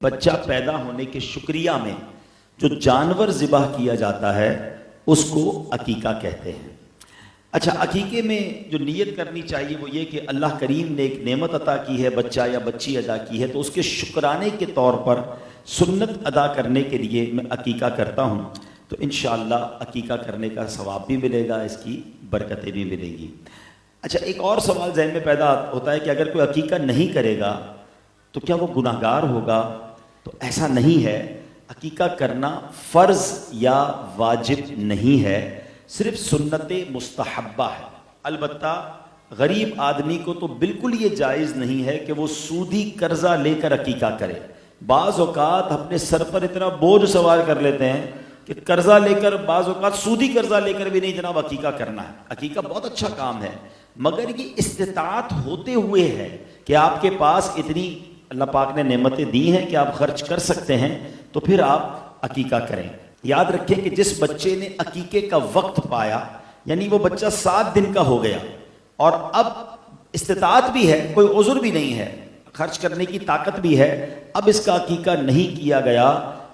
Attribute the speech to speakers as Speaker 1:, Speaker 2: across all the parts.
Speaker 1: بچہ پیدا ہونے کے شکریہ میں جو جانور ذبح کیا جاتا ہے اس کو عقیقہ کہتے ہیں۔ اچھا، عقیقے میں جو نیت کرنی چاہیے وہ یہ کہ اللہ کریم نے ایک نعمت عطا کی ہے، بچہ یا بچی ادا کی ہے، تو اس کے شکرانے کے طور پر سنت ادا کرنے کے لیے میں عقیقہ کرتا ہوں، تو انشاءاللہ عقیقہ کرنے کا ثواب بھی ملے گا، اس کی برکتیں بھی ملیں گی۔ اچھا، ایک اور سوال ذہن میں پیدا ہوتا ہے کہ اگر کوئی عقیقہ نہیں کرے گا تو کیا وہ گناہگار ہوگا؟ تو ایسا نہیں ہے، عقیقہ کرنا فرض یا واجب نہیں ہے، صرف سنت مستحبہ ہے۔ البتہ غریب آدمی کو تو بالکل یہ جائز نہیں ہے کہ وہ سودی قرضہ لے کر عقیقہ کرے۔ بعض اوقات اپنے سر پر اتنا بوجھ سوار کر لیتے ہیں کہ قرضہ لے کر، بعض اوقات سودی قرضہ لے کر بھی نہیں جناب عقیقہ کرنا ہے۔ عقیقہ بہت اچھا کام ہے، مگر یہ استطاعت ہوتے ہوئے ہے کہ آپ کے پاس اتنی اللہ پاک نے نعمتیں دی ہیں کہ آپ خرچ کر سکتے ہیں، تو پھر آپ عقیقہ کریں۔ یاد رکھیں کہ جس بچے نے عقیقے کا وقت پایا، یعنی وہ بچہ 7 دن کا ہو گیا اور اب استطاعت بھی ہے، کوئی عذر بھی نہیں ہے، خرچ کرنے کی طاقت بھی ہے، اب اس کا عقیقہ نہیں کیا گیا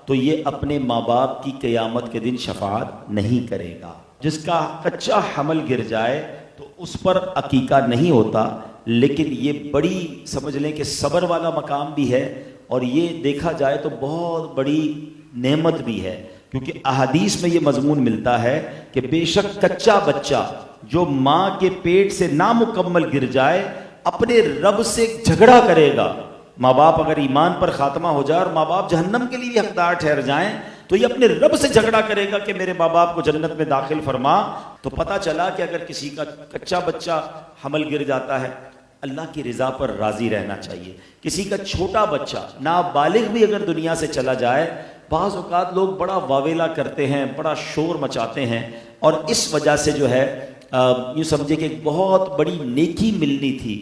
Speaker 1: تو یہ اپنے ماں باپ کی قیامت کے دن شفاعت نہیں کرے گا۔ جس کا کچا حمل گر جائے تو اس پر عقیقہ نہیں ہوتا، لیکن یہ بڑی سمجھ لیں کہ صبر والا مقام بھی ہے، اور یہ دیکھا جائے تو بہت بڑی نعمت بھی ہے، کیونکہ احادیث میں یہ مضمون ملتا ہے کہ بے شک کچا بچہ جو ماں کے پیٹ سے نامکمل گر جائے اپنے رب سے جھگڑا کرے گا۔ ماں باپ اگر ایمان پر خاتمہ ہو جائے اور ماں باپ جہنم کے لیے حقدار ٹھہر جائیں تو یہ اپنے رب سے جھگڑا کرے گا کہ میرے ماں باپ کو جنت میں داخل فرما۔ تو پتہ چلا کہ اگر کسی کا کچا بچہ حمل گر جاتا ہے، اللہ کی رضا پر راضی رہنا چاہیے۔ کسی کا چھوٹا بچہ نابالغ بھی اگر دنیا سے چلا جائے، بعض اوقات لوگ بڑا واویلا کرتے ہیں، بڑا شور مچاتے ہیں، اور اس وجہ سے جو ہے یوں سمجھے کہ ایک بہت بڑی نیکی ملنی تھی۔